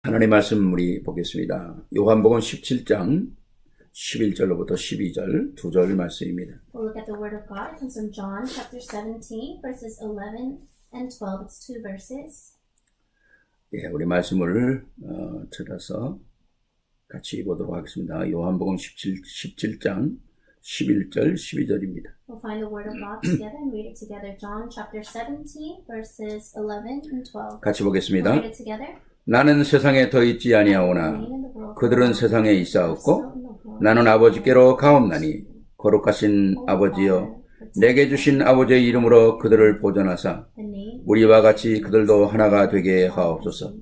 하나님의 말씀 우리 보겠습니다. 요한복음 17장 11절로부터 12절 2절 말씀입니다. We'll look at the Word of God. It comes from John chapter 17, verses 11 and 12. It's two verses. 예, 우리 말씀을 찾아서 같이 보도록 하겠습니다. 요한복음 17장 11절 12절입니다. We'll find the Word of God together and read it together. John chapter 17, verses 11 and 12. 같이 We'll 보겠습니다. read it together. 나는 세상에 더 있지 아니하오나 그들은 세상에 있사옵고 나는 아버지께로 가옵나니 거룩하신 아버지여 내게 주신 아버지의 이름으로 그들을 보존하사 우리와 같이 그들도 하나가 되게 하옵소서.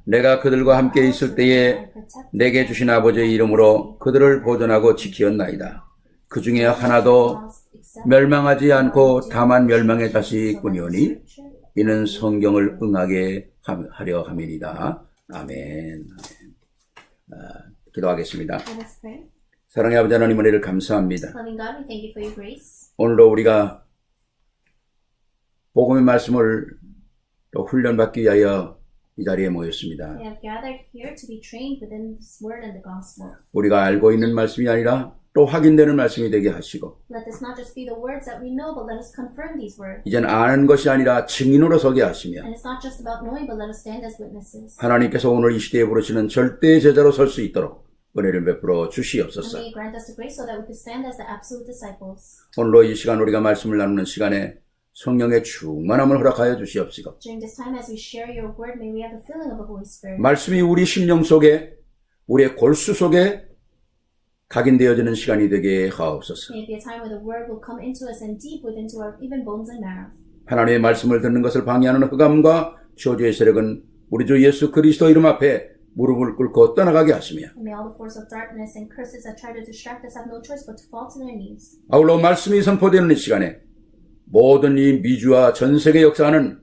내가 그들과 함께 있을 때에 내게 주신 아버지의 이름으로 그들을 보존하고 지키었나이다. 그 중에 하나도 멸망하지 않고 다만 멸망의 자식이 있으니 이는 성경을 응하게 하려 함이니이다. 아멘. 기도하겠습니다. Let us pray. 사랑의 아버지 하나님 은혜를 감사합니다. Loving God, we thank you for your grace. 오늘도 우리가 복음의 말씀을 또 훈련받기 위하여 이 자리에 모였습니다. We have gathered here to be trained within this Word and the Gospel. 우리가 알고 있는 말씀이 아니라 또 확인되는 말씀이 되게 하시고 Let this not just be the words that we know, but let us confirm these words. 이젠 아는 것이 아니라 증인으로 서게 하시며 And it's not just about knowing, but let us stand as witnesses. 하나님께서 오늘 이 시대에 부르시는 절대 제자로 설 수 있도록 은혜를 베풀어 And 주시옵소서. may you grant us the grace so that we could stand as the absolute disciples. 오늘도 이 시간 우리가 말씀을 나누는 시간에 성령의 충만함을 허락하여 주시옵시고 During this time as we share your word, may we have the filling of the Holy Spirit. 말씀이 우리 심령 속에 우리의 골수 속에 각인되어지는 시간이 되게 하옵소서. May it be a time where the word will come into us and deep within to our even bones and marrow. 하나님의 말씀을 듣는 것을 방해하는 흑암과 저주의 세력은 우리 주 예수 그리스도 이름 앞에 무릎을 꿇고 떠나가게 하시며 And may all the force of darkness and curses that try to distract us have no choice but to fall to their knees. 아울러 말씀이 선포되는 이 시간에 모든 이 미주와 전 세계 역사하는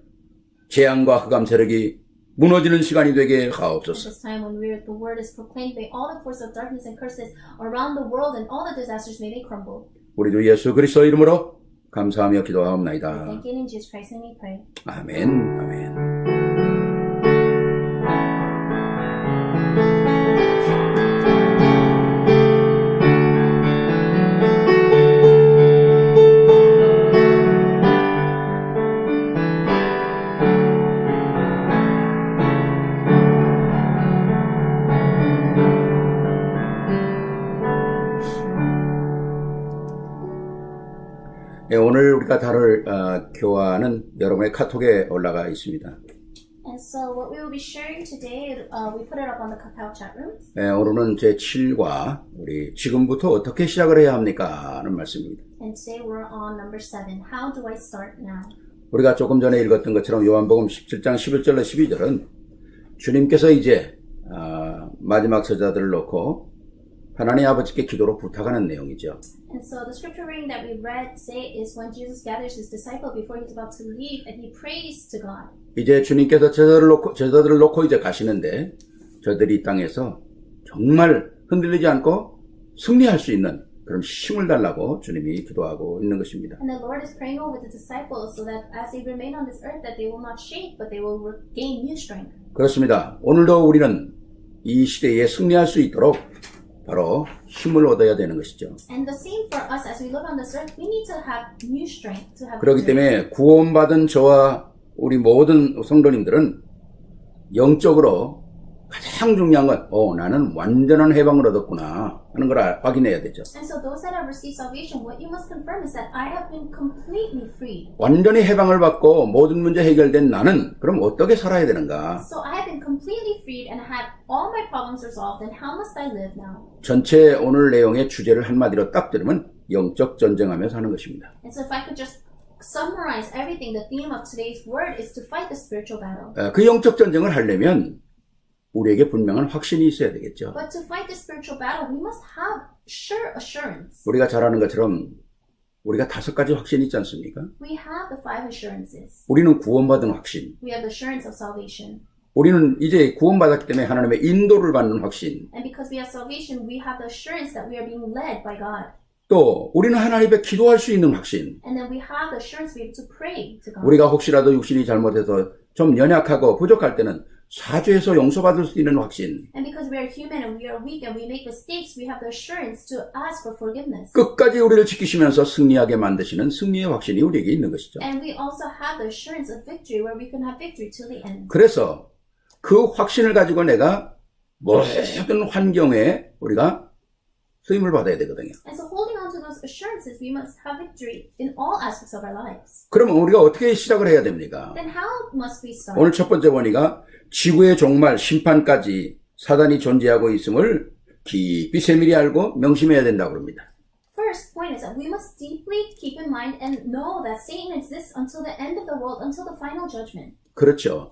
재앙과 흑암 세력이 무너지는 시간이 되게 At 하옵소서. this time when the word is proclaimed, may all the force of darkness and curses around the world and all the disasters may they crumble. 우리 주 예수 그리스도 이름으로 감사하며 We 기도하옵나이다. thank you in Jesus Christ's name we pray. 아멘. 아멘. 네, 오늘 우리가 다룰 교환은 여러분의 카톡에 올라가 있습니다. And so what we will be sharing today, we put it up on the Kakao chat room. 네, 오늘은 제7과 우리 지금부터 어떻게 시작을 해야 합니까? 하는 말씀입니다. And today we're on number 7. How do I start now? 우리가 조금 전에 읽었던 것처럼 요한복음 17장 11절로 12절은 주님께서 이제 마지막 제자들을 놓고 하나님 아버지께 기도로 부탁하는 내용이죠. And so the scripture reading that we read today is when Jesus gathers his disciple before he's about to leave and he prays to God. 이제 주님께서 제자들을 놓고 이제 가시는데 저들이 이 땅에서 정말 흔들리지 않고 승리할 수 있는 그런 힘을 달라고 주님이 기도하고 있는 것입니다. And the Lord is praying over the disciples so that as they remain on this earth that they will not shake but they will gain new strength. 그렇습니다. 오늘도 우리는 이 시대에 승리할 수 있도록 바로 힘을 얻어야 되는 것이죠. And the same for us as we live on this earth, we need to have new strength to have 그렇기 victory. 때문에 구원받은 저와 우리 모든 성도님들은 영적으로 가장 중요한 건 나는 완전한 해방을 얻었구나 하는 걸 확인해야 되죠. And so those that have received salvation, what you must confirm is that I have been completely freed. 완전히 해방을 받고 모든 문제 해결된 나는 그럼 어떻게 살아야 되는가? So I have been completely freed and had all my problems resolved. And how must I live now? 전체 오늘 내용의 주제를 한마디로 딱 들으면 영적 전쟁하며 사는 것입니다. And so if I could just summarize everything, the theme of today's word is to fight the spiritual battle. 그 영적 전쟁을 하려면 우리에게 분명한 확신이 있어야 되겠죠. But to fight the spiritual battle, we must have sure assurance. 우리가 잘 아는 것처럼 우리가 5가지 확신이 있지 않습니까? We have the 5 assurances. 우리는 구원받은 확신. We have the assurance of salvation. 우리는 이제 구원받았기 때문에 하나님의 인도를 받는 확신. And because we have salvation, we have the assurance that we are being led by God. 또 우리는 하나님 앞에 기도할 수 있는 확신. And then we have the assurance we have to pray to God. 우리가 혹시라도 육신이 잘못해서 좀 연약하고 부족할 때는 사죄해서 용서받을 수 있는 확신, And because we are human and we are weak and we make mistakes, we have the assurance to ask for forgiveness. 끝까지 우리를 지키시면서 승리하게 만드시는 승리의 확신이 우리에게 있는 것이죠. And we also have the assurance of victory where we can have victory till the end. 그래서 그 확신을 가지고 내가 모든 환경에 우리가 쓰임을 받아야 되거든요. And so holding on to those assurances, we must have victory in all aspects of our lives. 그러면 우리가 어떻게 시작을 해야 됩니까? Then how must we start? 오늘 첫 번째 보니까 지구의 종말 심판까지 사단이 존재하고 있음을 깊이 세밀히 알고 명심해야 된다고 합니다. First point is that we must deeply keep in mind and know that Satan exists until the end of the world, until the final judgment. 그렇죠.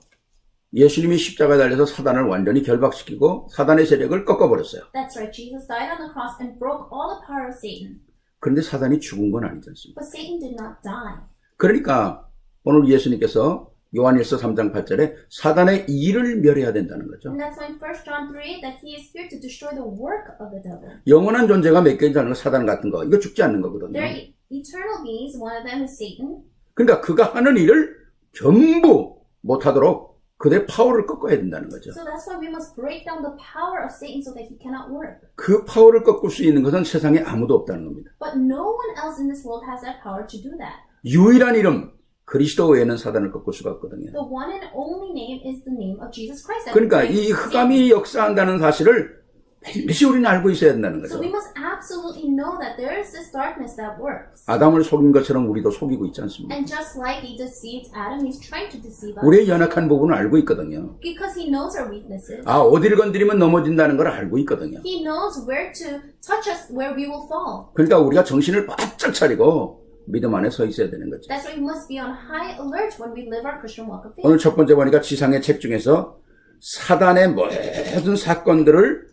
예수님이 십자가에 달려서 사단을 완전히 결박시키고 사단의 세력을 꺾어버렸어요. That's right. Jesus died on the cross and broke all the power of Satan. 그런데 사단이 죽은 건 아니지 않습니까? But Satan did not die. 그러니까 오늘 예수님께서 요한일서 3장 8절에 사단의 일을 멸해야 된다는 거죠. And that's why in 1 John 3 that he is here to destroy the work of the devil. 영원한 존재가 몇 개인지 아는 거 사단 같은 거 이거 죽지 않는 거거든요. They're eternal beings. One of them is Satan. 그러니까 그가 하는 일을 전부 못하도록 그들의 파워를 꺾어야 된다는 거죠. So that's why we must break down the power of Satan so that he cannot work. 그 파워를 꺾을 수 있는 것은 세상에 아무도 없다는 겁니다. But no one else in this world has that power to do that. 유일한 이름 그리스도 외에는 사단을 꺾을 수가 없거든요. The one and only name is the name of Jesus Christ. That 그러니까 breaks 이 Satan. 흑암이 역사한다는 사실을 반드시 우리는 알고 있어야 된다는 So 거죠. we must absolutely know that there is this darkness that works. 아담을 속인 것처럼 우리도 속이고 있지 않습니까? And just like he deceived Adam, he's trying to deceive us. 우리의 연약한 부분을 알고 있거든요. Because he knows our weaknesses. 아, 어디를 건드리면 넘어진다는 걸 알고 있거든요. He knows where to touch us, where we will fall. 그러니까 우리가 정신을 바짝 차리고 믿음 안에 서 있어야 되는 거죠. That's why we must be on high alert when we live our Christian walk of faith. 오늘 첫 번째 보니까 지상의 책 중에서 사단의 모든 사건들을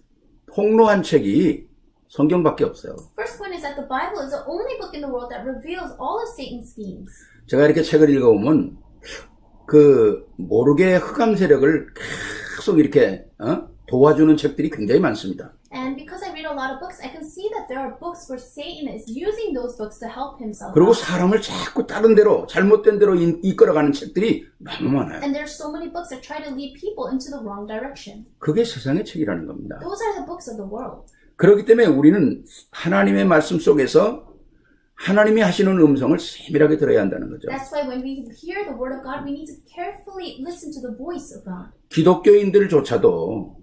폭로한 책이 성경밖에 없어요. First point is that the Bible is the only book in the world that reveals all of Satan's schemes. 제가 이렇게 책을 읽어보면 그 모르게 흑암 세력을 계속 이렇게 도와주는 책들이 굉장히 많습니다. And because I read a lot of books, I can see that there are books where Satan is using those books to help himself. 그리고 out. 사람을 자꾸 다른 데로 잘못된 데로 이끌어가는 책들이 너무 많아요. And there's so many books that try to lead people into the wrong direction. 그게 세상의 책이라는 겁니다. Those are the books of the world. 그렇기 때문에 우리는 하나님의 말씀 속에서 하나님이 하시는 음성을 세밀하게 들어야 한다는 거죠. That's why when we hear the word of God, we need to carefully listen to the voice of God. 기독교인들조차도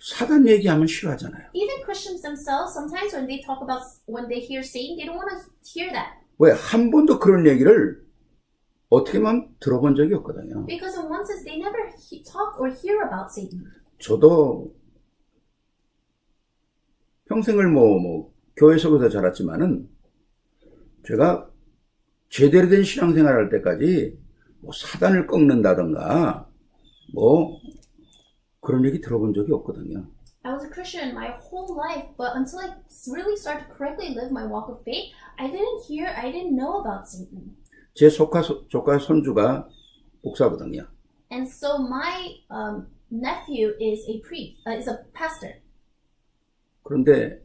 사단 얘기하면 싫어하잖아요. Even Christians themselves, sometimes when they hear Satan, they don't want to hear that. 왜? 한 번도 그런 얘기를 어떻게만 들어본 적이 없거든요. Because in one sense, they never talk or hear about Satan. 저도 평생을 교회 속에서 자랐지만은 제가 제대로 된 신앙생활 할 때까지 사단을 꺾는다던가 그런 얘기 들어본 적이 없거든요. I was a Christian my whole life, but until I really started to correctly live my walk of faith, I didn't know about Satan. 제 조카 손주가 목사거든요. And so my nephew is a pastor. 그런데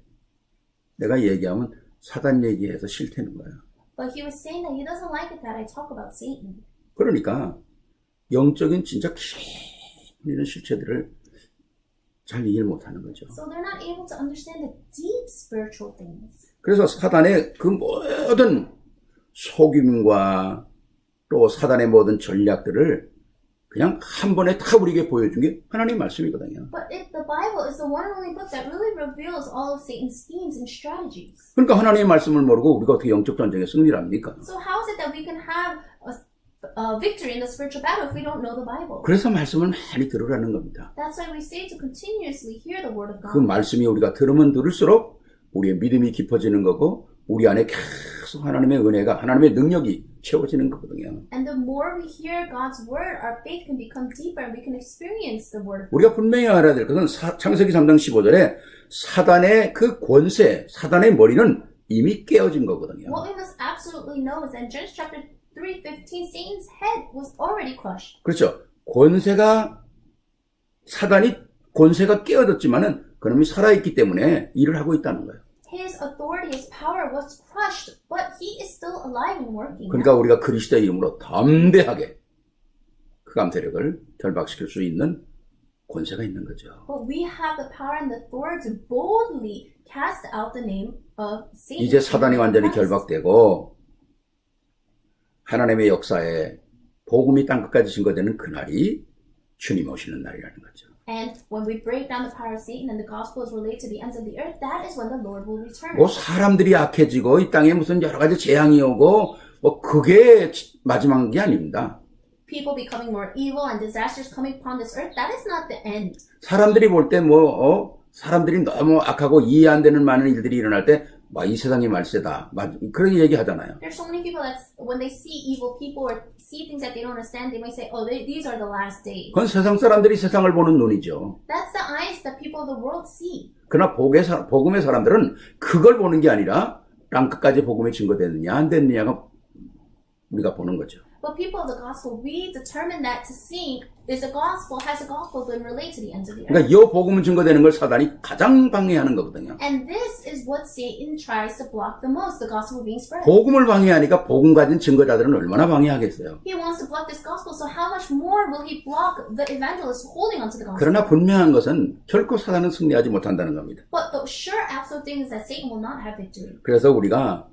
내가 얘기하면 사단 얘기해서 싫다는 거예요. But he was saying that he doesn't like it that I talk about Satan. 그러니까 영적인 진짜 이런 실체들을 잘 이해를 못하는 거죠. So they're not able to understand the deep spiritual things. 그래서 사단의 그 모든 속임과 또 사단의 모든 전략들을 그냥 한 번에 다 우리에게 보여준 게 하나님의 말씀이거든요. But the Bible is the one and only book that really reveals all of Satan's schemes and strategies. 그러니까 하나님의 말씀을 모르고 우리가 어떻게 영적 전쟁에 승리를 합니까? So how is it that we can have a victory in the spiritual battle if we don't know the Bible? 그래서 말씀을 많이 들으라는 겁니다. That's why we say to continuously hear the word of 그 God. 말씀이 우리가 들으면 들을수록 우리의 믿음이 깊어지는 거고 우리 안에 계속 하나님의 은혜가 하나님의 능력이 채워지는 거거든요. And the more we hear God's word, our faith can become deeper and we can experience the word of God. 우리가 분명히 알아야 될 것은 창세기 3장 15절에 사단의 그 권세, 사단의 머리는 이미 깨어진 거거든요. What we must absolutely know is that in Genesis chapter 3:15, Satan's head was already crushed. 그렇죠. 사단이 권세가 깨어졌지만은 그놈이 살아있기 때문에 일을 하고 있다는 거예요. His authority, his power was crushed, but he is still alive and working. 그러니까 우리가 그리스도의 이름으로 담대하게 흑암 세력을 결박시킬 수 있는 권세가 있는 거죠. But we have the power and the authority to boldly cast out the name of Satan. 이제 사단이 완전히 결박되고 하나님의 역사에 복음이 땅끝까지 증거되는 그날이 주님 오시는 날이라는 거죠. And when we break down the power of Satan and the gospel is relayed to the ends of the earth, that is when the Lord will return. 뭐 사람들이 악해지고 이 땅에 무슨 여러 가지 재앙이 오고 뭐 그게 마지막이 아닙니다. People becoming more evil and disasters coming upon this earth, that is not the end. 사람들이 볼 때 사람들이 너무 악하고 이해 안 되는 많은 일들이 일어날 때 이 세상이 말세다. 그렇게 얘기하잖아요. There's so many people that when they see evil people or see things that they don't understand, they might say, oh, these are the last days. 그건 세상 사람들이 세상을 보는 눈이죠. That's the eyes that people of the world see. 그러나 복음의 사람들은 그걸 보는 게 아니라 땅끝까지 복음이 증거됐느냐 안 됐느냐가 우리가 보는 거죠. But people of the gospel, we determine that to see has the gospel been relayed to the ends of the earth. 그러니까 이 복음은 증거되는 걸 사단이 가장 방해하는 거거든요. And this is what Satan tries to block the most, the gospel being spread. 복음을 방해하니까 복음 가진 증거자들은 얼마나 방해하겠어요. He wants to block this gospel, so how much more will he block the evangelists holding onto the gospel? 그러나 분명한 것은 결코 사단은 승리하지 못한다는 겁니다. But the sure absolute thing is that Satan will not have victory. 그래서 우리가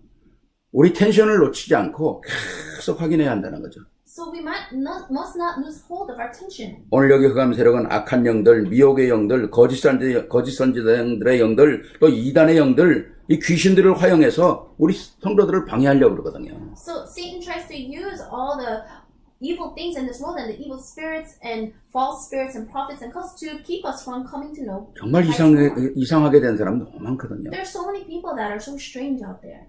우리 텐션을 놓치지 않고 계속 확인해야 한다는 거죠. So we must not lose hold of our tension. 오늘 여기 흑암 세력은 악한 영들, 미혹의 영들, 거짓 선지자들의 영들, 또 이단의 영들, 이 귀신들을 활용해서 우리 성도들을 방해하려고 그러거든요. So Satan tries to use all the evil things in this world and the evil spirits and false spirits and prophets and cults to keep us from coming to know. 정말 이상하게 된 사람 너무 많거든요. There's so many people that are so strange out there.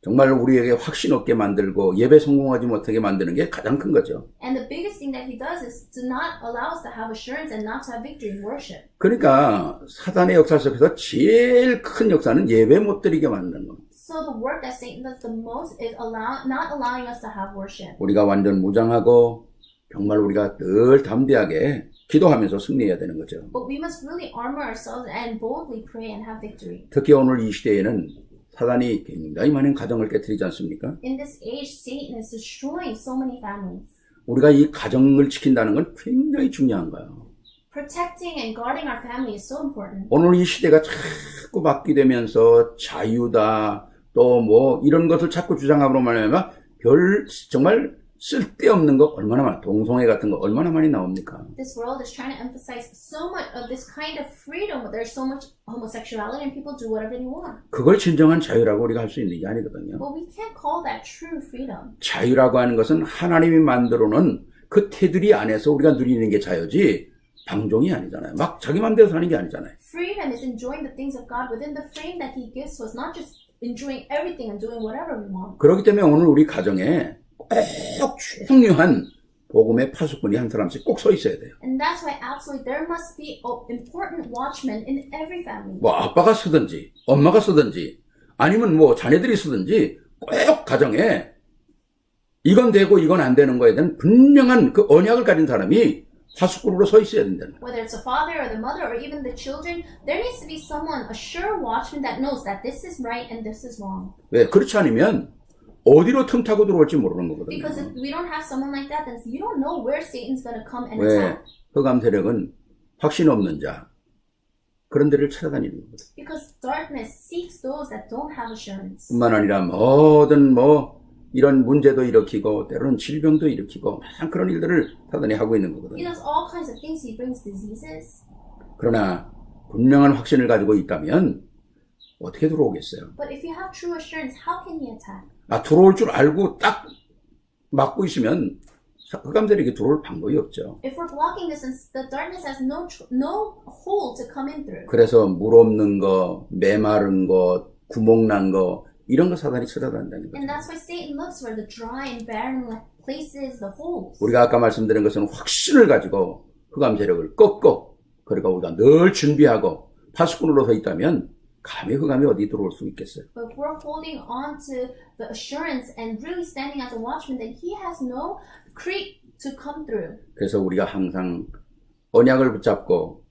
정말 우리에게 확신 없게 만들고 예배 성공하지 못하게 만드는 게 가장 큰 거죠. And the biggest thing that he does is to not allow us to have assurance and not to have victory in worship. 그러니까 사단의 역사 속에서 제일 큰 역사는 예배 못 드리게 만드는 겁니다. So the work that Satan does the most is not allowing us to have worship. 우리가 완전 무장하고 정말 우리가 늘 담대하게 기도하면서 승리해야 되는 거죠. But we must really armor ourselves and boldly pray and have victory. 특히 오늘 이 시대에는 사단이 굉장히 많은 가정을 깨트리지 않습니까? In this age, Satan is destroying so many families. 우리가 이 가정을 지킨다는 건 굉장히 중요한 거예요. Protecting and guarding our family is so important. 오늘 이 시대가 자꾸 바뀌되면서 자유다 또 뭐 이런 것을 자꾸 주장함으로 말하면 정말 쓸데없는 거 얼마나 많아 동성애 같은 거 얼마나 많이 나옵니까? This world is trying to emphasize so much of this kind of freedom. There's so much homosexuality and people do whatever they want. 그걸 진정한 자유라고 우리가 할 수 있는 게 아니거든요. But we can't call that true freedom. 자유라고 하는 것은 하나님이 만들어 놓은 그 테두리 안에서 우리가 누리는 게 자유지 방종이 아니잖아요. 막 자기 맘대로 사는 게 아니잖아요. Freedom is enjoying the things of God within the frame that He gives to us, not just enjoying everything and doing whatever we want. 그렇기 때문에 오늘 우리 가정에 꼭 중요한 복음의 파수꾼이 한 사람씩 꼭 서 있어야 돼요. And that's why absolutely there must be an important watchman in every family. 뭐 아빠가 쓰든지 엄마가 쓰든지 아니면 뭐 자녀들이 쓰든지 꼭 가정에 이건 되고 이건 안 되는 거에 대한 분명한 그 언약을 가진 사람이 파수꾼으로 서 있어야 된다는 거예요. Whether it's the father or the mother or even the children, there needs to be someone, a sure watchman that knows that this is right and this is wrong. 왜? 그렇지 않으면 어디로 틈 타고 들어올지 모르는 거거든요. Because if we don't have someone like that, then you don't know where Satan's going to come and 왜? attack. 흑암 세력은 확신 없는 자 그런 데를 찾아다니는 거거든요. Because darkness seeks those that don't have assurance. 뿐만 아니라 모든 이런 문제도 일으키고 때로는 질병도 일으키고 막 그런 일들을 사단이 하고 있는 He 거거든요. does all kinds of things. He brings diseases. 그러나 분명한 확신을 가지고 있다면 어떻게 들어오겠어요? But if you have true assurance, how can he attack? 들어올 줄 알고 딱 막고 있으면 흑암 세력이 들어올 방법이 없죠. If we're blocking this, the darkness has no hole to come in through. 그래서 물 없는 거, 메마른 거, 구멍 난 거 이런 거 사단이 찾아다닌다는 거죠. And that's why Satan looks for the dry and barren places, the holes. 우리가 아까 말씀드린 것은 확신을 가지고 흑암 세력을 꺾고 그러니까 우리가 늘 준비하고 파수꾼으로 서 있다면 감히 흑암이 어디 들어올 수 있겠어요? But if we're holding on to the assurance and really standing as a watchman, then he has no creep to come through. 그래서 우리가 항상 언약을 붙잡고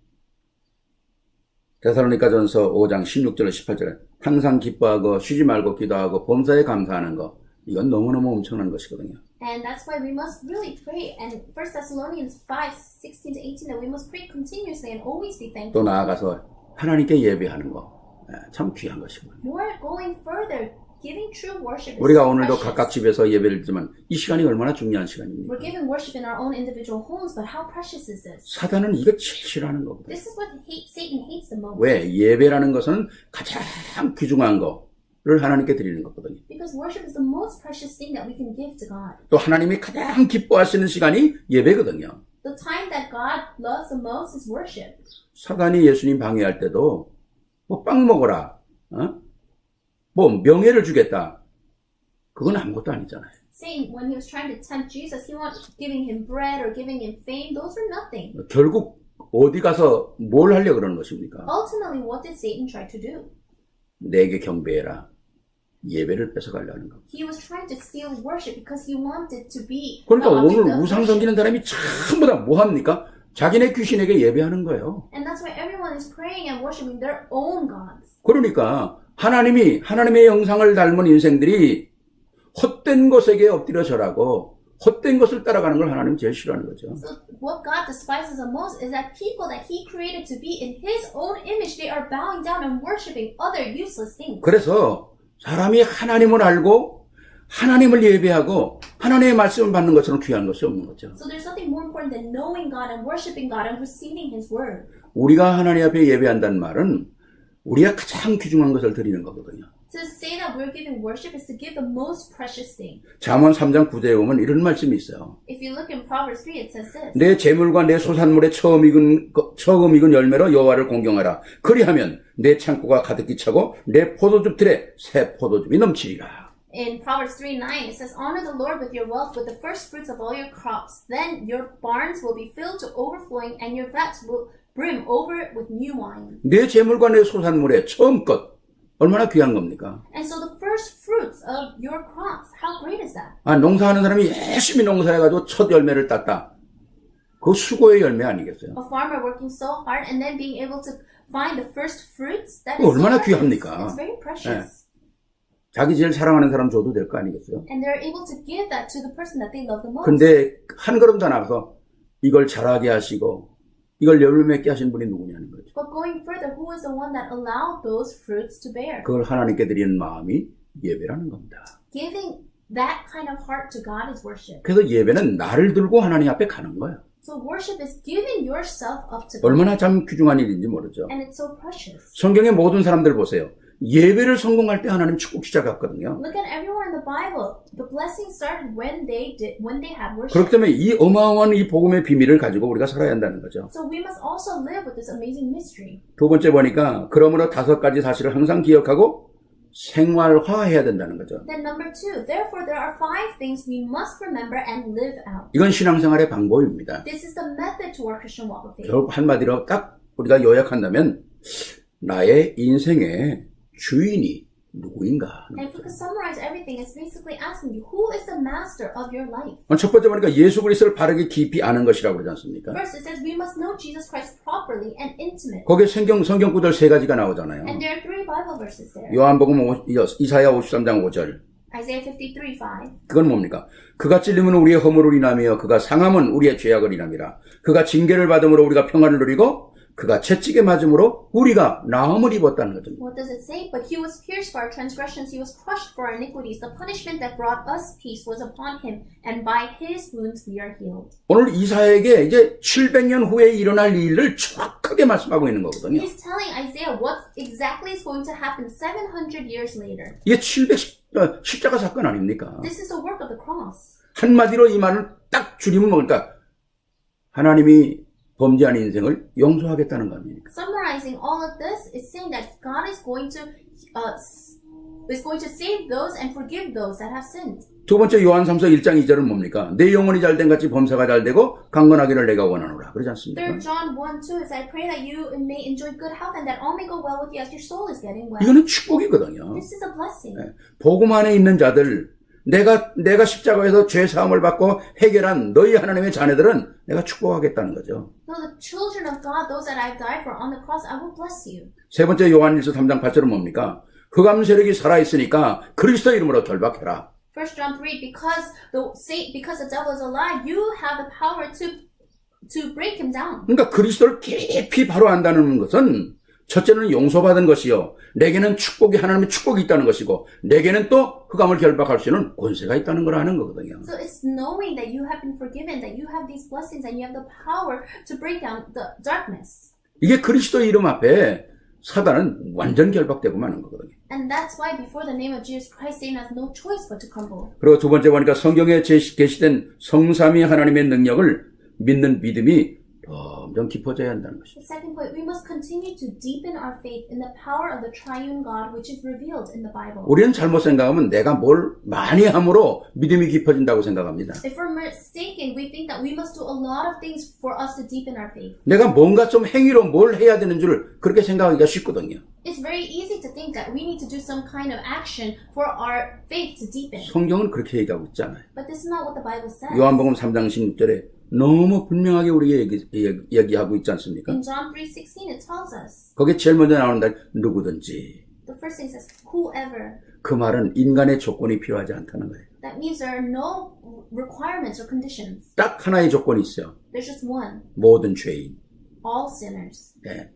데살로니가전서 5장 16절 18절에 항상 기뻐하고 쉬지 말고 기도하고 범사에 감사하는 거 이건 너무너무 엄청난 것이거든요. And that's why we must really pray. And 1 Thessalonians 5:16 to 18, that we must pray continuously and always be 또 thankful. 나아가서 하나님께 예배하는 거, 참 귀한 것이고요. More going further, giving true worship is 우리가 so 오늘도 precious. 각각 집에서 예배를 드지만 이 시간이 얼마나 중요한 시간입니까? We're giving worship in our own individual homes, but how precious is this? 사단은 이거 제일 싫어하는 거거든요. This is what Satan hates the most. 왜? 예배라는 것은 가장 귀중한 거를 하나님께 드리는 거거든요. Because worship is the most precious thing that we can give to God. 또 하나님이 가장 기뻐하시는 시간이 예배거든요. The time that God loves the most is worship. 사단이 예수님 방해할 때도 뭐 빵 먹어라, 뭐 명예를 주겠다. 그건 아무것도 아니잖아요. Satan, when he was trying to tempt Jesus, he wasn't giving him bread or giving him fame. Those were nothing. 결국 어디 가서 뭘 하려고 그러는 것입니까? Ultimately, what did Satan try to do? 내게 경배해라. 예배를 뺏어가려는 거. He was trying to steal worship because he wanted to be 그러니까 the object 오늘 of 우상 worship. 섬기는 사람이 전부 다 뭐 합니까? 자기네 귀신에게 예배하는 거예요. And that's why everyone is praying and worshiping their own gods. 그러니까 하나님의 형상을 닮은 인생들이 헛된 것에게 엎드려 절하고 헛된 것을 따라가는 걸 하나님 제일 싫어하는 거죠. So what God despises the most is that people that He created to be in His own image, they are bowing down and worshiping other useless things. 그래서 사람이 하나님을 알고 하나님을 예배하고 하나님의 말씀을 받는 것처럼 귀한 것이 없는 거죠. So there's nothing more important than knowing God and worshiping God and receiving His word. 우리가 하나님 앞에 예배한다는 말은 우리가 가장 귀중한 것을 드리는 거거든요. To say that we're giving worship is to give the most precious thing. 잠언 3장 9절에 보면 이런 말씀이 있어요. If you look in Proverbs 3, it says this. 내 재물과 내 소산물의 처음 익은 열매로 여호와를 공경하라. 그리하면 내 창고가 가득히 차고 내 포도즙 틀에 새 포도즙이 넘치리라. In Proverbs 3:9, it says, "Honor the Lord with your wealth, with the first fruits of all your crops. Then your barns will be filled to overflowing, and your vats will brim over with new wine." 내 재물과 내 소산물의 처음 것 얼마나 귀한 겁니까? And so the first fruits of your crops, how great is that? 농사하는 사람이 열심히 농사해가지고 첫 열매를 땄다. 그 수고의 열매 아니겠어요? A farmer working so hard and then being able to find the first fruits, that is 얼마나 so precious. 귀합니까? It's very precious. 자기 제일 사랑하는 사람 줘도 될 거 아니겠어요? And they're able to give that to the person that they love the most. 근데 한 걸음 더 나가서 이걸 자라게 하시고 이걸 열매 맺게 하신 분이 누구냐는 거죠. But going further, who is the one that allowed those fruits to bear? 그걸 하나님께 드리는 마음이 예배라는 겁니다. Giving that kind of heart to God is worship. 그래서 예배는 나를 들고 하나님 앞에 가는 거예요. So worship is giving yourself up to God. 얼마나 참 귀중한 일인지 모르죠. And it's so precious. 성경의 모든 사람들 보세요. 예배를 성공할 때 하나님 축복 시작했거든요. Look at everyone in the Bible. The blessing started when they had worship. 그렇기 때문에 이 어마어마한 이 복음의 비밀을 가지고 우리가 살아야 한다는 거죠. So we must also live with this amazing mystery. 두 번째 보니까 그러므로 5가지 사실을 항상 기억하고 생활화해야 된다는 거죠. Then number 2, therefore there are 5 things we must remember and live out. 이건 신앙생활의 방법입니다. This is the method to our Christian walk of faith. 결국 한마디로 딱 우리가 요약한다면 나의 인생의 주인이 누구인가? And if we could summarize everything, it's basically asking you, who is the master of your life? 첫 번째 보니까 예수 그리스도를 바르게 깊이 아는 것이라고 그러지 않습니까? First, it says we must know Jesus Christ properly and intimate. 거기에 성경 구절 3가지가 나오잖아요. And there are 3 Bible verses there. 요한복음 이사야 53장 5절. Isaiah 53:5. 그건 뭡니까? 그가 찔림은 우리의 허물을 인하며 그가 상함은 우리의 죄악을 인함이라. 그가 징계를 받음으로 우리가 평안을 누리고 그가 채찍에 맞음으로 우리가 나음을 입었다는 거죠. What does it say? But he was pierced for our transgressions, he was crushed for our iniquities. The punishment that brought us peace was upon him, and by his wounds we are healed. 오늘 이사야에게 이제 700년 후에 일어날 일을 정확하게 말씀하고 있는 거거든요. He's telling Isaiah what exactly is going to happen 700 years later. 이게 십자가 사건 아닙니까? This is the work of the cross. 한마디로 이 말을 딱 줄이면 뭐니까 하나님이 범죄한 인생을 용서하겠다는 겁니다. Summarizing all of this is saying that God is going to save those and forgive those that have sinned. 두 번째 요한 3서 1장 2절은 뭡니까? 내 영혼이 잘된 같이 범사가 잘되고 강건하기를 내가 원하노라. 그러지 않습니까? 3 John 1:2 is I pray that you may enjoy good health and that all may go well with you as your soul is getting well. 이거는 축복이거든요. This is a blessing. 복음 안에 있는 자들, 내가 십자가에서 죄 사함을 받고 해결한 너희 하나님의 자녀들은 내가 축복하겠다는 거죠. No, the children of God, those that I've died for on the cross, I will bless you. 세 번째 요한일서 3장 8절은 뭡니까? 흑암 세력이 살아있으니까 그리스도 이름으로 결박해라. 1 John 3, because the devil is a lie, you have the power to break him down. 그러니까 그리스도를 깊이 바로 안다는 것은 첫째는 용서받은 것이요. 내게는 축복이 하나님의 축복이 있다는 것이고 내게는 또 흑암을 결박할 수 있는 권세가 있다는 걸 아는 거거든요. So it's knowing that you have been forgiven, that you have these blessings, and you have the power to break down the darkness. 이게 그리스도 이름 앞에 사단은 완전 결박되고 마는 거거든요. And that's why before the name of Jesus Christ, Satan has no choice but to crumble. 그리고 두 번째 보니까 성경에 게시된 성삼위 하나님의 능력을 믿는 믿음이 점점 깊어져야 한다는 것이죠. The second point, we must continue to deepen our faith in the power of the triune God, which is revealed in the Bible. 우리는 잘못 생각하면 내가 뭘 많이 함으로 믿음이 깊어진다고 생각합니다. If we're mistaken, we think that we must do a lot of things for us to deepen our faith. 내가 뭔가 좀 행위로 뭘 해야 되는 줄 그렇게 생각하기가 쉽거든요. It's very easy to think that we need to do some kind of action for our faith to deepen. 성경은 그렇게 얘기하고 있지 않아요. But this is not what the Bible says. 요한복음 3장 16절에 너무 분명하게 우리에게 얘기하고 있지 않습니까? In John 3:16, it tells us. 거기에 제일 먼저 나오는 말 누구든지. The first thing says, whoever. 그 말은 인간의 조건이 필요하지 않다는 거예요. That means there are no requirements or conditions. 딱 하나의 조건이 있어요. There's just one. 모든 죄인. All sinners. 네.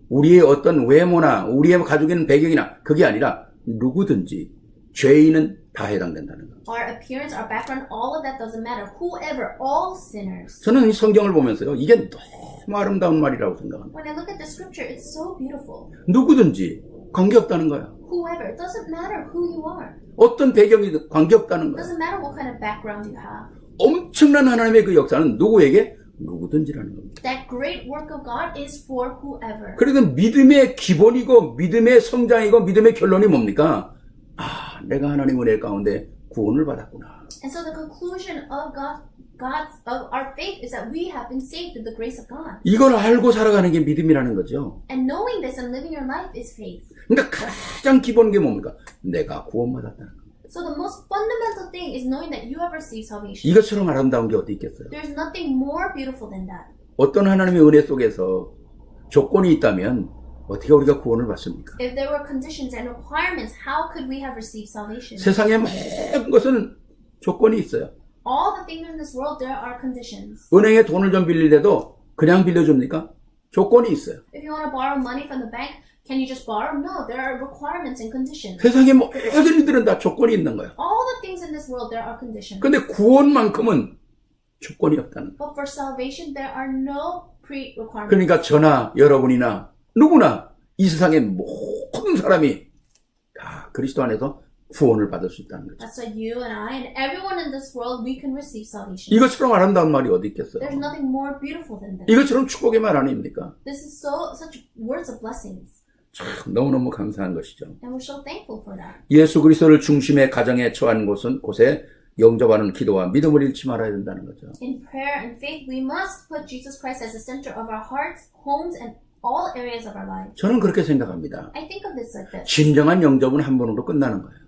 우리의 어떤 외모나 우리의 가지고 있는 배경이나 그게 아니라 누구든지 죄인은 다 해당된다는 거. Our appearance, our background, all of that doesn't matter. Whoever, all sinners. 저는 이 성경을 보면서요. 이게 너무 아름다운 말이라고 생각합니다. When I look at the scripture, it's so beautiful. 누구든지 관계없다는 거야. Whoever, it doesn't matter who you are. 어떤 배경이든 관계없다는 It 거야. doesn't matter what kind of background you have. 엄청난 하나님의 그 역사는 누구에게? 누구든지라는 겁니다. That great work of God is for whoever. 그래도 믿음의 기본이고 믿음의 성장이고 믿음의 결론이 뭡니까? 아, 내가 하나님 은혜 가운데 구원을 받았구나. And so the conclusion of of our faith is that we have been saved through the grace of God. 이걸 알고 살아가는 게 믿음이라는 거죠. And knowing this and living your life is faith. 그러니까 가장 기본 게 뭡니까? 내가 구원받았다는 거. So the most fundamental thing is knowing that you have received salvation. 이것처럼 아름다운 게 어디 있겠어요? There's nothing more beautiful than that. 어떤 하나님의 은혜 속에서 조건이 있다면 어떻게 우리가 구원을 받습니까? If there were conditions and requirements, how could we have received salvation? 세상의 모든 것은 조건이 있어요. All the things in this world, there are conditions. 은행에 돈을 좀 빌리려도 그냥 빌려줍니까? 조건이 있어요. If you want to borrow money from the bank, can you just borrow? No, there are requirements and conditions. 세상의 모든 일들은 다 조건이 있는 거예요. All the things in this world, there are conditions. 근데 구원만큼은 조건이 없다는 거예요. But for salvation, there are no pre-requirements. 그러니까 저나 여러분이나 누구나 이 세상의 모든 사람이 다 그리스도 안에서 구원을 받을 수 있다는 거죠. That's why you and I and everyone in this world, we can receive salvation. 이것처럼 아름다운 말이 어디 있겠어요? There's nothing more beautiful than this. 이것처럼 축복의 말 아닙니까? This is such words of blessings. 참 너무너무 감사한 것이죠. And we're so thankful for that. 예수 그리스도를 중심의 가정에 처한 곳에 영접하는 기도와 믿음을 잃지 말아야 된다는 거죠. In prayer and faith, we must put Jesus Christ as the center of our hearts, homes, and all areas of our lives. 저는 그렇게 생각합니다. I think of this like this. 진정한 영접은 한 번으로 끝나는 거예요.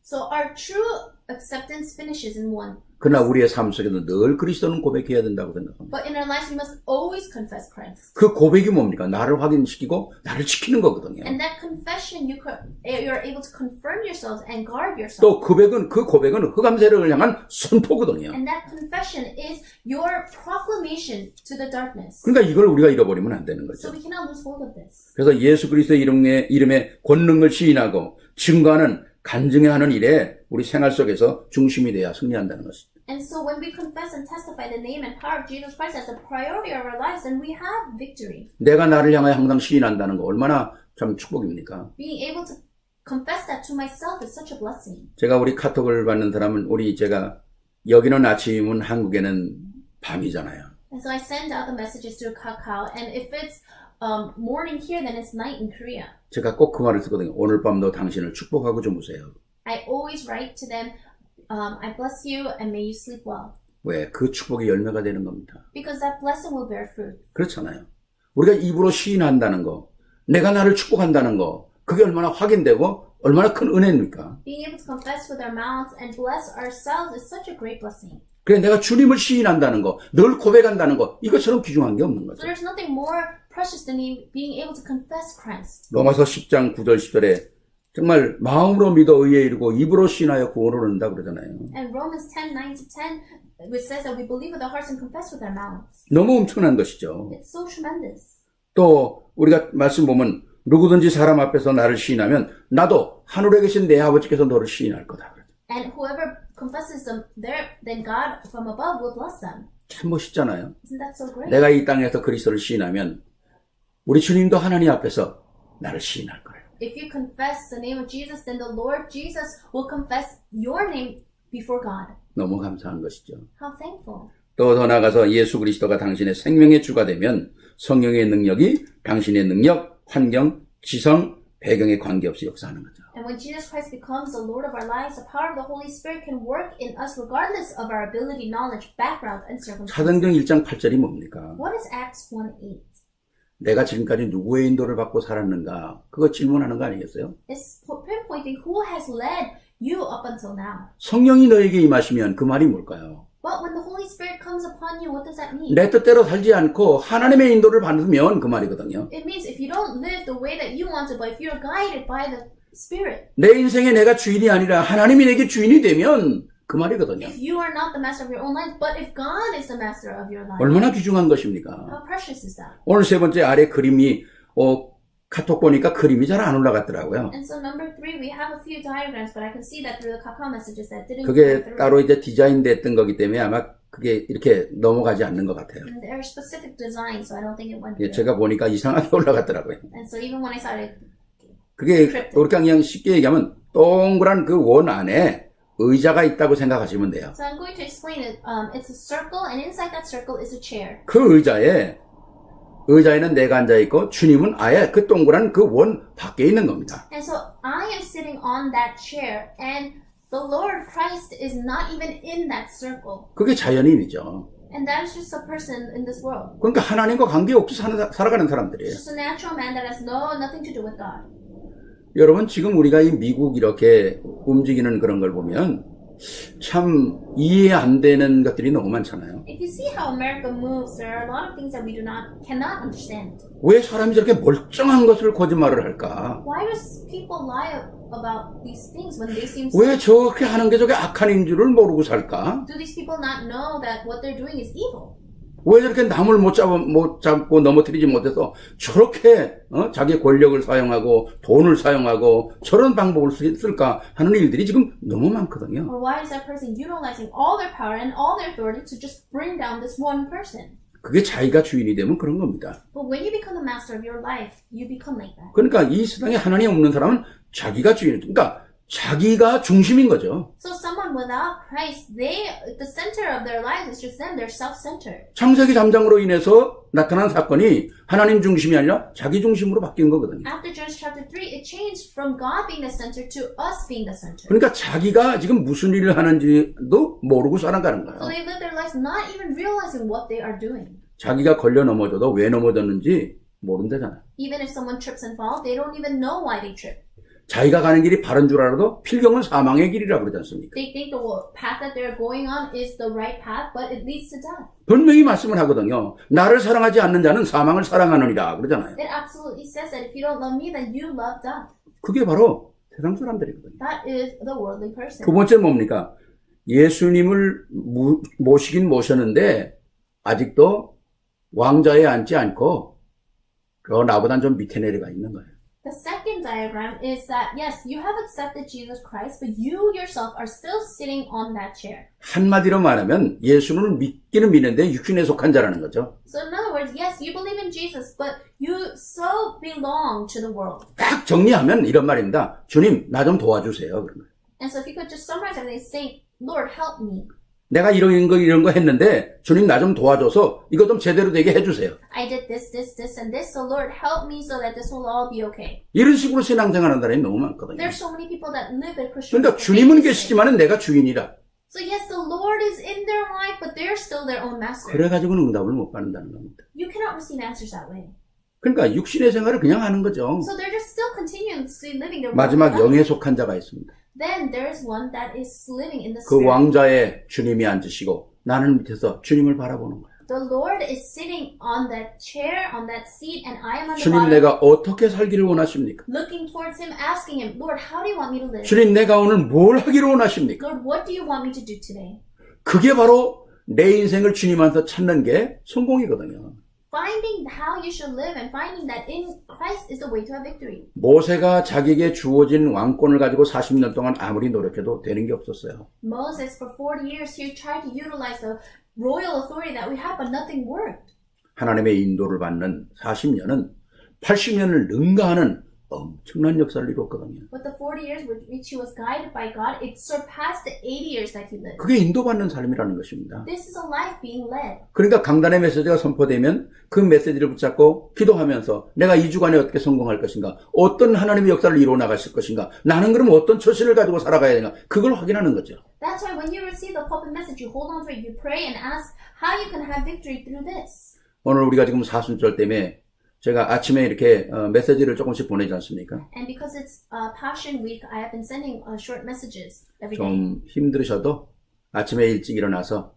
So our true acceptance finishes in one. 그러나 우리의 삶 속에도 늘 그리스도는 고백해야 된다고 생각합니다. But in our lives, we must always confess Christ. 그 고백이 뭡니까? 나를 확인시키고 나를 지키는 거거든요. And that confession, you're able to confirm yourselves and guard yourself. 또 그 고백은 흑암 세력을 향한 선포거든요. And that confession is your proclamation to the darkness. 그러니까 이걸 우리가 잃어버리면 안 되는 So 거죠. we cannot lose hold of this. 그래서 예수 그리스도의 이름에 권능을 시인하고 증거하는 간증하는 일에 우리 생활 속에서 중심이 돼야 승리한다는 것입니다. And so when we confess and testify the name and power of Jesus Christ as the priority of our lives, then we have victory. 내가 나를 향하여 항상 시인한다는 거 얼마나 참 축복입니까? Being able to confess that to myself is such a blessing. 제가 우리 카톡을 받는 사람은 제가 여기는 아침이면 한국에는 밤이잖아요. And so I send out the messages through Kakao, and if it's morning here, then it's night in Korea. 제가 꼭 그 말을 쓰거든요. 오늘 밤도 당신을 축복하고 주무세요. I always write to them, I bless you and may you sleep well. 왜? 그 축복이 열매가 되는 겁니다. Because that blessing will bear fruit. 그렇잖아요. 우리가 입으로 시인한다는 거, 내가 나를 축복한다는 거, 그게 얼마나 확인되고 얼마나 큰 은혜입니까? Being able to confess with our mouths and bless ourselves is such a great blessing. 그래 내가 주님을 시인한다는 거, 늘 고백한다는 거, 이것처럼 귀중한 게 없는 So 거죠. there's nothing more precious than being able to confess Christ. 로마서 10장 9절 10절에 정말 마음으로 믿어 의에 이르고 입으로 신하여 구원을 얻는다 그러잖아요. And Romans 10:9-10, which says that we believe with our hearts and confess with our mouths. 너무 엄청난 것이죠. It's so tremendous. 또 우리가 말씀 보면 누구든지 사람 앞에서 나를 시인하면 나도 하늘에 계신 내 아버지께서 너를 시인할 거다. And whoever confesses them there, then God from above will bless them. 참 멋있잖아요. Isn't that so great? 내가 이 땅에서 그리스도를 시인하면 우리 주님도 하나님 앞에서 나를 시인할 거예요. If you confess the name of Jesus, then the Lord Jesus will confess your name before God. 너무 감사한 것이죠. How thankful. 또 더 나아가서 예수 그리스도가 당신의 생명의 주가 되면 성령의 능력이 당신의 능력, 환경, 지성, 배경에 관계없이 역사하는 거죠. And when Jesus Christ becomes the Lord of our lives, the power of the Holy Spirit can work in us regardless of our ability, knowledge, background, and circumstances. 사도행전 1장 8절이 뭡니까? What is Acts 1:8? 내가 지금까지 누구의 인도를 받고 살았는가? 그거 질문하는 거 아니겠어요? It's pinpointing who has led you up until now. 성령이 너에게 임하시면 그 말이 뭘까요? But when the Holy Spirit comes upon you, what does that mean? 내 뜻대로 살지 않고 하나님의 인도를 받으면 그 말이거든요. It means if you don't live the way that you want to, but if you're guided by the Spirit, 내 인생에 내가 주인이 아니라 하나님이 내게 주인이 되면 그 말이거든요. if you are not the master of your own life, but if God is the master of your life, 얼마나 귀중한 것입니까? how precious is that? 오늘 세 번째 아래 그림이 카톡 보니까 그림이 잘 안 올라갔더라고요. And so number 3, we have a few diagrams, but I can see that through the Kakao messages that didn't 그게 come through. 따로 이제 디자인됐던 거기 때문에 아마 그게 이렇게 넘어가지 않는 것 같아요. And there are specific designs, so I don't think it went 예, through. 제가 보니까 이상하게 올라갔더라고요. And so even when I started, 그게 우리가 그냥 쉽게 얘기하면 동그란 그 원 안에 의자가 있다고 생각하시면 돼요. so I'm going to explain it. It's a circle, and inside that circle is a chair. 그 의자에는 내가 앉아 있고 주님은 아예 그 동그란 그 원 밖에 있는 겁니다. And so I am sitting on that chair, and the Lord Christ is not even in that circle. 그게 자연인이죠. And that is just a person in this world. 그러니까 하나님과 관계없이 살아가는 사람들이에요. It's just a natural man that has nothing to do with God. 여러분 지금 우리가 이 미국 이렇게 움직이는 그런 걸 보면 참 이해 안 되는 것들이 너무 많잖아요. If you see how America moves, there are a lot of things that we cannot understand. 왜 사람이 저렇게 멀쩡한 것을 거짓말을 할까? Why do people lie about these things when they seem 왜 저렇게 하는 게 저게 악한 인 줄을 모르고 살까? Do these people not know that what they're doing is evil? 왜 저렇게 남을 못 잡고 넘어뜨리지 못해서 저렇게 자기 권력을 사용하고 돈을 사용하고 저런 방법을 쓸까 하는 일들이 지금 너무 많거든요. Or why is that person utilizing all their power and all their authority to just bring down this one person? 그게 자기가 주인이 되면 그런 겁니다. But when you become the master of your life, you become like that. 그러니까 이 세상에 하나님 없는 사람은 자기가 주인, 그러니까 자기가 중심인 거죠. So someone without Christ, the center of their lives is just them. They're self-centered. 창세기 3장으로 인해서 나타난 사건이 하나님 중심이 아니라 자기 중심으로 바뀐 거거든요. After Genesis chapter 3, it changed from God being the center to us being the center. 그러니까 자기가 지금 무슨 일을 하는지도 모르고 살아가는 So 거예요. they live their lives not even realizing what they are doing. 자기가 걸려 넘어져도 왜 넘어졌는지 모른다잖아요. Even if someone trips and falls, they don't even know why they trip. 자기가 가는 길이 바른 줄 알아도 필경은 사망의 길이라고 그러지 않습니까? They think the path that they're going on is the right path, but it leads to death. 분명히 말씀을 하거든요. 나를 사랑하지 않는 자는 사망을 사랑하느니라 그러잖아요. It absolutely says that if you don't love me, then you love death. 그게 바로 세상 사람들이거든요. That is the worldly person. 두 번째 뭡니까? 예수님을 모시긴 모셨는데 아직도 왕좌에 앉지 않고 나보단 좀 밑에 내려가 있는 거예요. The second diagram is that, yes, you have accepted Jesus Christ, but you yourself are still sitting on that chair. 한마디로 말하면 예수는 믿기는 믿는데 육신에 속한 자라는 거죠. So in other words, yes, you believe in Jesus, but you so belong to the world. 딱 정리하면 이런 말입니다. 주님, 나 좀 도와주세요. 그런 거예요. And so if you could just summarize everything, say, Lord, help me. 내가 이런 거 했는데 주님 나 좀 도와줘서 이거 좀 제대로 되게 해주세요. I did this, and this, so Lord, help me so that this will all be okay. 이런 식으로 신앙생활하는 사람이 너무 많거든요. There's so many people that live a Christian 그러니까 life. 주님은 계시지만 내가 주인이라. So yes, the Lord is in their life, but they're still their own master. 그래가지고는 응답을 못 받는다는 겁니다. You cannot receive answers that way. 그러니까 육신의 생활을 그냥 하는 거죠. So they're just still continuously living their 마지막 life. 영에 속한 자가 있습니다. Then there is one that is living in the 그 spirit. 왕좌에 주님이 앉으시고 나는 밑에서 주님을 바라보는 거예요. The Lord is sitting on that chair, on that seat, and I am on the 주님, bottom, 내가 어떻게 살기를 원하십니까? looking towards Him, asking Him, Lord, how do you want me to live? 주님, 내가 오늘 뭘 하기를 원하십니까? Lord, what do you want me to do today? 그게 바로 내 인생을 주님 안에서 찾는 게 성공이거든요. Finding how you should live and finding that in Christ is the way to have victory. 모세가 자기에게 주어진 왕권을 가지고 40년 동안 아무리 노력해도 되는 게 없었어요. Moses, for 40 years, he tried to utilize the royal authority that we have, but nothing worked. 하나님의 인도를 받는 40년은 80년을 능가하는 엄청난 역사를 이뤘거든요. But the 40 years with which he was guided by God, it surpassed the 80 years that he lived. 그게 인도받는 삶이라는 것입니다. This is a life being led. 그러니까 강단의 메시지가 선포되면 그 메시지를 붙잡고 기도하면서 내가 2주간에 어떻게 성공할 것인가, 어떤 하나님의 역사를 이루어 나가실 것인가, 나는 그럼 어떤 처신을 가지고 살아가야 되나, 그걸 확인하는 거죠. That's why when you receive the pulpit message, you hold on to it, you pray and ask how you can have victory through this. 오늘 우리가 지금 사순절 때문에 제가 아침에 이렇게 메시지를 조금씩 보내지 않습니까? And because it's Passion Week, I have been sending short messages every day. 좀 힘들으셔도 아침에 일찍 일어나서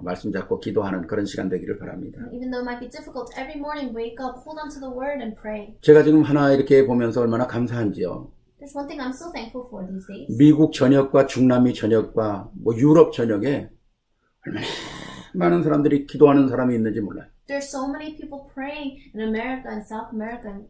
말씀 잡고 기도하는 그런 시간 되기를 바랍니다. Even though it might be difficult, every morning wake up, hold on to the word and pray. 제가 지금 하나 이렇게 보면서 얼마나 감사한지요. There's one thing I'm so thankful for these days. 미국 전역과 중남미 전역과 뭐 유럽 전역에 얼마나 많은 사람들이 기도하는 사람이 있는지 몰라요. There's so many people praying in America and South America.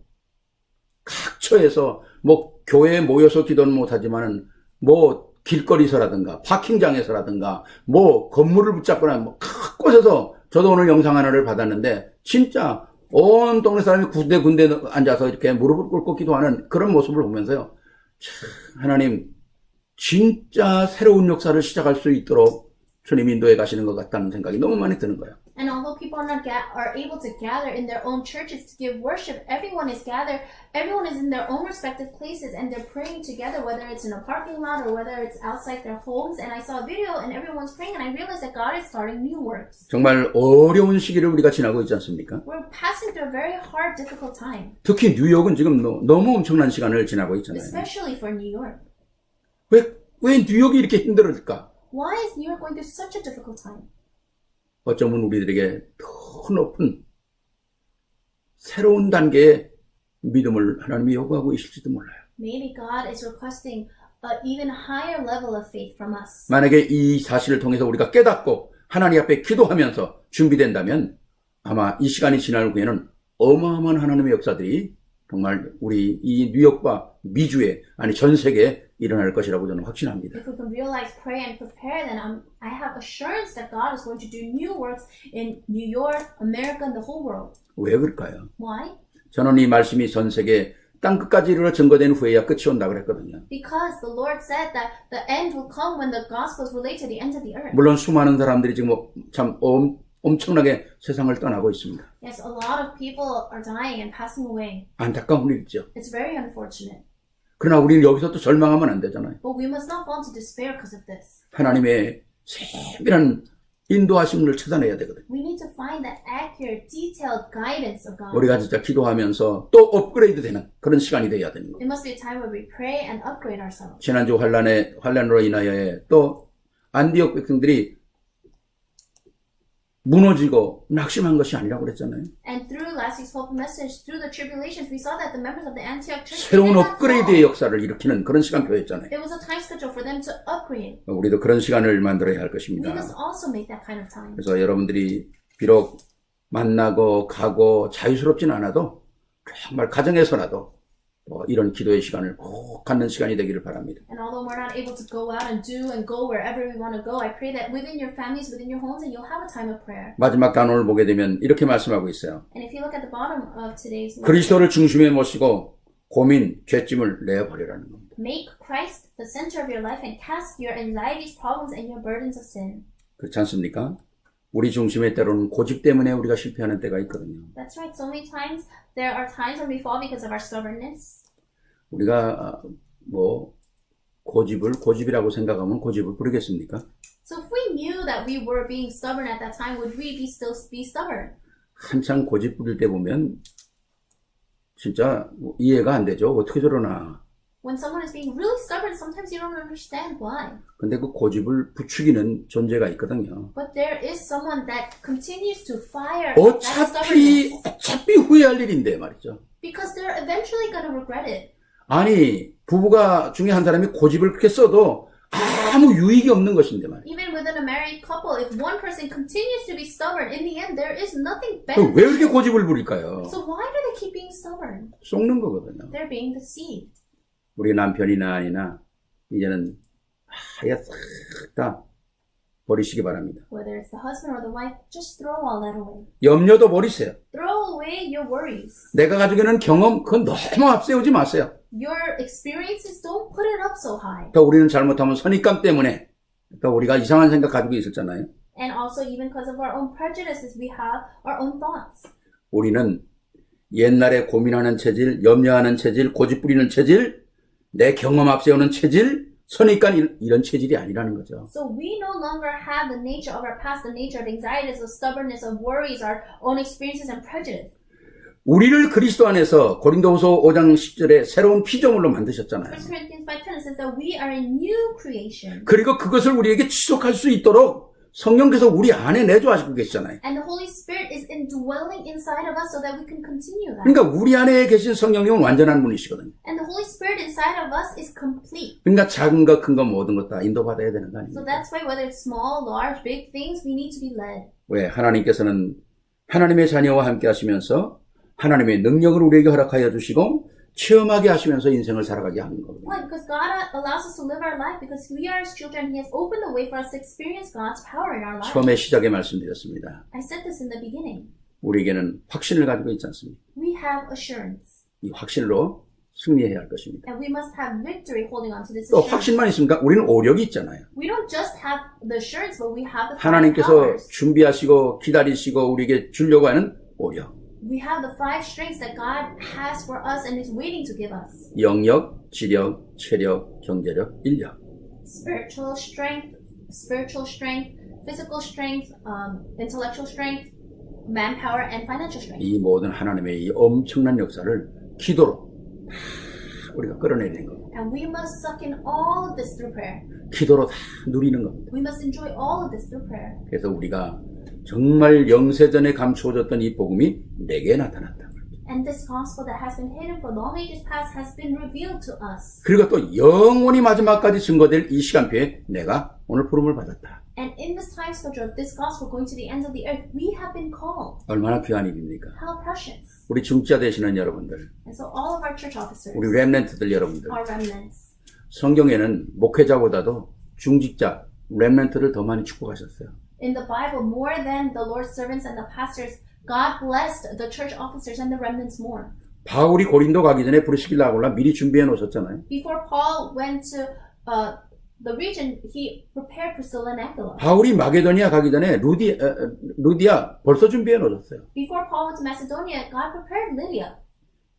각 처에서 뭐 교회에 모여서 기도는 못하지만은 뭐 길거리에서라든가 파킹장에서라든가 뭐 건물을 붙잡거나 뭐 각 곳에서 저도 오늘 영상 하나를 받았는데 진짜 온 동네 사람이 군데 앉아서 이렇게 무릎을 꿇고 기도하는 그런 모습을 보면서요. 참, 하나님 진짜 새로운 역사를 시작할 수 있도록 주님 인도해 가시는 것 같다는 생각이 너무 많이 드는 거예요. And although people are able to gather in their own churches to give worship, everyone is gathered, everyone is in their own respective places and they're praying together, whether it's in a parking lot or whether it's outside their homes. And I saw a video and everyone's praying and I realized that God is starting new works. 정말 어려운 시기를 우리가 지나고 있지 않습니까? We're passing through a very hard, difficult time, 특히 뉴욕은 지금 너무 엄청난 시간을 지나고 있잖아요. especially for New York. 왜 뉴욕이 이렇게 힘들을까? Why is New York going through such a difficult time? 어쩌면 우리들에게 더 높은 새로운 단계의 믿음을 하나님이 요구하고 있을지도 몰라요. Maybe God is requesting an even higher level of faith from us. 만약에 이 사실을 통해서 우리가 깨닫고 하나님 앞에 기도하면서 준비된다면 아마 이 시간이 지날 후에는 어마어마한 하나님의 역사들이 정말 우리 이 뉴욕과 미주에 아니 전 세계에 일어날 것이라고 저는 확신합니다. If we can realize, pray, and prepare, then I have assurance that God is going to do new works in New York, America, and the whole world. 왜 그럴까요? Why? 저는 이 말씀이 전 세계 땅 끝까지 이르러 증거된 후에야 끝이 온다 그랬거든요. Because the Lord said that the end will come when the gospel is related to the ends of the earth. 물론 수많은 사람들이 지금 참 엄청나게 세상을 떠나고 있습니다. Yes, a lot of people are dying and passing away. 안타까운 일이죠. It's very unfortunate. 그러나 우리는 여기서 또 절망하면 안 되잖아요. But we must not fall into despair because of this. 하나님의 세밀한 인도하심을 찾아내야 되거든요. We need to find that accurate, detailed guidance of God. 우리가 진짜 기도하면서 또 업그레이드 되는 그런 시간이 되어야 되는 거예요. It must be a time where we pray and upgrade ourselves. 지난주 환란으로 인하여 또 안디옥 백성들이 무너지고 낙심한 것이 아니라고 그랬잖아요. And through last week's pulpit message, through the tribulations, we saw that the members of the Antioch church 새로운 did not 업그레이드의 fall. 역사를 일으키는 그런 시간표였잖아요. It was a time schedule for them to upgrade. 우리도 그런 시간을 만들어야 할 We 것입니다. must also make that kind of time. 그래서 여러분들이 비록 만나고 가고 자유스럽진 않아도 정말 가정에서라도 이런 기도의 시간을 꼭 갖는 시간이 되기를 바랍니다. And although we're not able to go out and do and go wherever we want to go, I pray that within your families, within your homes, and you'll have a time of prayer. 마지막 단원을 보게 되면 이렇게 말씀하고 있어요. And if you look at the bottom of today's message, 그리스도를 중심에 모시고 고민, 죄짐을 내어버리라는 겁니다. make Christ the center of your life and cast your anxieties, problems, and your burdens of sin. 그렇지 않습니까? 우리 중심에 때로는 고집 때문에 우리가 실패하는 때가 있거든요. That's right. So many times there are times when we fall because of our stubbornness. 우리가 고집이라고 생각하면 고집을 부리겠습니까? So if we knew that we were being stubborn at that time, would we still be stubborn? 한창 고집 부릴 때 보면 진짜 이해가 안 되죠. 어떻게 저러나. When someone is being really stubborn, sometimes you don't understand why. 근데 그 고집을 부추기는 존재가 있거든요. But there is someone that continues to fire that stubbornness 어차피 후회할 일인데 말이죠. because they're eventually going to regret it. 아니, 부부가 중에 한 사람이 고집을 그렇게 써도 아무 유익이 없는 것인데 말이죠. Even within a married couple, if one person continues to be stubborn, in the end, there is nothing 왜 이렇게 beneficial. 고집을 부릴까요? So why do they keep being stubborn? 속는 거거든요. They're being deceived. 우리 남편이나 아니나 이제는 아예 싹 다 버리시기 바랍니다. Whether it's the husband or the wife, just throw all that away. 염려도 버리세요. Throw away your worries. 내가 가지고 있는 경험 그건 너무 앞세우지 마세요. Your experiences, don't put it up so high. 또 우리는 잘못하면 선입감 때문에 또 우리가 이상한 생각 가지고 있었잖아요. And also, even because of our own prejudices, we have our own thoughts. 우리는 옛날에 고민하는 체질, 염려하는 체질, 고집 부리는 체질, 내 경험 앞세우는 체질, 선입관 이런 체질이 아니라는 거죠. So we no longer have the nature of our past, the nature of anxieties, of stubbornness, of worries, our own experiences and prejudice. 우리를 그리스도 안에서 고린도후서 5장 10절에 새로운 피조물로 만드셨잖아요. 1 Corinthians 5:10 says that we are a new creation. 그리고 그것을 우리에게 지속할 수 있도록 성령께서 우리 안에 내주하시고 계시잖아요. And the Holy Spirit is indwelling inside of us so that we can continue that. 그러니까 우리 안에 계신 성령님은 완전한 분이시거든요. And the Holy Spirit inside of us is complete. 그러니까 작은 것, 큰 것 모든 것 다 인도받아야 되는 거 So 아닙니까? that's why whether it's small, large, big things, we need to be led. 왜? 하나님께서는 하나님의 자녀와 함께 하시면서 하나님의 능력을 우리에게 허락하여 주시고 체험하게 하시면서 인생을 살아가게 하는 거거든요. Why? Because God allows us to live our life because we are His children. He has opened the way for us to experience God's power in our lives. 처음에 시작에 말씀드렸습니다. I said this in the beginning. 우리에게는 확신을 가지고 있지 않습니까? We have assurance. 이 확신으로 승리해야 할 것입니다. And we must have victory holding on to this 또 assurance. 확신만 있습니까? 우리는 오력이 있잖아요. We don't just have the assurance, but we have the five 하나님께서 powers. 준비하시고 기다리시고 우리에게 주려고 하는 오력. We have the five strengths that God has for us and is waiting to give us. 영역, 지력, 체력, 경제력, 인력. Spiritual strength, physical strength, intellectual strength, manpower, and financial strength. 이 모든 하나님의 이 엄청난 역사를 기도로 다 우리가 끌어내리는 겁니다. And we must suck in all of this through prayer. 기도로 다 누리는 겁니다. We must enjoy all of this through prayer. 그래서 우리가 정말 영세전에 감추어졌던 이 복음이 내게 나타났다. And this gospel that has been hidden for long ages past has been revealed to us. 그리고 또 영원히 마지막까지 증거될 이 시간표에 내가 오늘 부름을 받았다. And in this time schedule of this gospel going to the ends of the earth, we have been called. 얼마나 귀한 일입니까? How precious. 우리 중지자 되시는 여러분들, And so all of our church officers, 우리 렘넌트들 여러분들, our remnants, 성경에는 목회자보다도 중직자, 렘넌트를 더 많이 축복하셨어요. in the Bible, more than the Lord's servants and the pastors, God blessed the church officers and the remnants more. 바울이 고린도 가기 전에 브리스길라 아굴라 미리 준비해 놓으셨잖아요. Before Paul went to the region, he prepared Priscilla and Aquila. 바울이 마게도니아 가기 전에 루디아 벌써 준비해 놓으셨어요. Before Paul went to Macedonia, God prepared Lydia.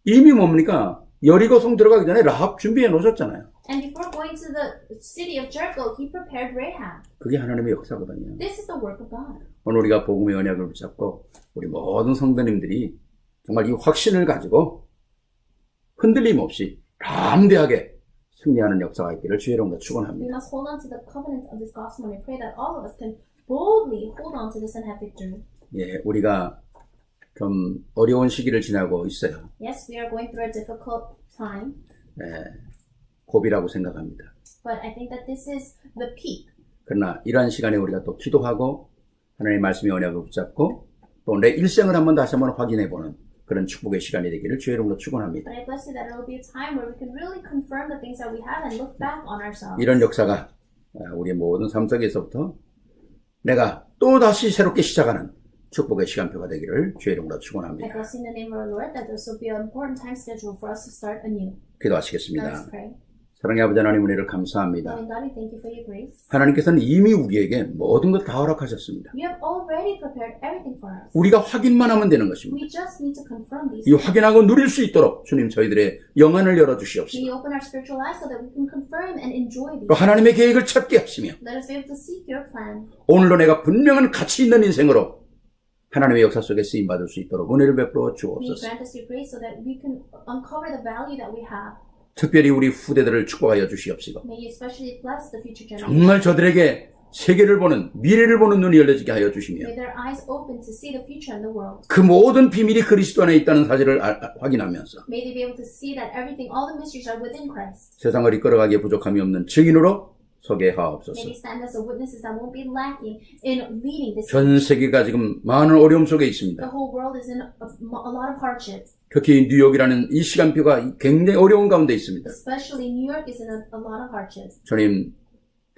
이미 뭡니까? 여리고 성 들어가기 전에 라합 준비해 놓으셨잖아요. And before going to the city of Jericho, he prepared Rahab. 그게 하나님의 역사거든요. This is the work of God. 오늘 우리가 복음의 언약을 붙잡고 우리 모든 성도님들이 정말 이 확신을 가지고 흔들림 없이 담대하게 승리하는 역사가 있기를 주의 이름으로 We 축원합니다. must hold on to the covenant of this gospel and we pray that all of us can boldly hold on to this and have victory. 예, 우리가 좀 어려운 시기를 지나고 있어요. Yes, we are going through a difficult time, 고비라고 생각합니다. but I think that this is the peak. 그러나 이러한 시간에 우리가 또 기도하고 하나님의 말씀의 언약을 붙잡고 또 내 일생을 한번 다시 한번 확인해보는 그런 축복의 시간이 되기를 주의 이름으로 축원합니다. But I bless you that it will be a time where we can really confirm the things that we have and look back on ourselves. 이런 역사가 우리의 모든 삶 속에서부터 내가 또 다시 새롭게 시작하는 축복의 시간표가 되기를 주의 이름으로 I 축원합니다. bless in the name of our Lord that this will be an important time schedule for us to start anew. Let 기도하시겠습니다. us pray. 사랑의 아버지 하나님 은혜를 감사합니다. Loving God, we thank you for your grace. 하나님께서는 이미 우리에게 모든 것 다 허락하셨습니다. You have already prepared everything for us. 우리가 확인만 하면 되는 것입니다. We just need to confirm these 이 things. 확인하고 누릴 수 있도록 주님 저희들의 영안을 열어주시옵소서. We open our spiritual eyes so that we can confirm and enjoy 또 these. 하나님의 계획을 찾게 하시며 Let us be able to seek your plan. 오늘도 내가 분명한 가치 있는 인생으로 하나님의 역사 속에 쓰임받을 수 있도록 은혜를 베풀어 May you 주옵소서. grant us your grace so that we can uncover the value that we have. 특별히 우리 후대들을 축복하여 주시옵시고 May you especially bless the future generations. 정말 저들에게 세계를 보는 미래를 보는 눈이 열려지게 하여 주시며 May their eyes open to see the future in the world. 그 모든 비밀이 그리스도 안에 있다는 사실을 확인하면서 May they be able to see that everything, all the mysteries are within Christ. 세상을 이끌어가기에 부족함이 없는 증인으로 소개 May 하옵소서. they stand as the witnesses that won't be lacking in leading this. 전 세계가 지금 많은 어려움 속에 The 있습니다. whole world is in a lot of hardship. 특히 뉴욕이라는 이 시간표가 굉장히 어려운 가운데 있습니다. Especially New York is in a lot of hardship. 주님,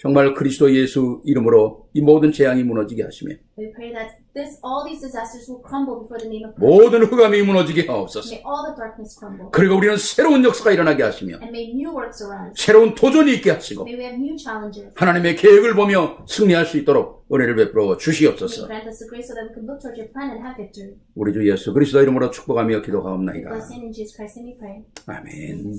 정말 그리스도 예수 이름으로 이 모든 재앙이 무너지게 하시며 We pray that all these disasters will crumble before the name of Christ. 모든 흑암이 무너지게 하옵소서. May all the darkness crumble. 그리고 우리는 새로운 역사가 일어나게 하시며 And may new works arise. 새로운 도전이 있게 하시고 May we have new challenges. 하나님의 계획을 보며 승리할 수 있도록 은혜를 베풀어 May 주시옵소서. grant us the grace so that we can look towards your plan and have victory. 우리 주 예수 그리스도 이름으로 축복하며 기도하옵나이다. Blessed in Jesus Christ, and we pray. 아멘.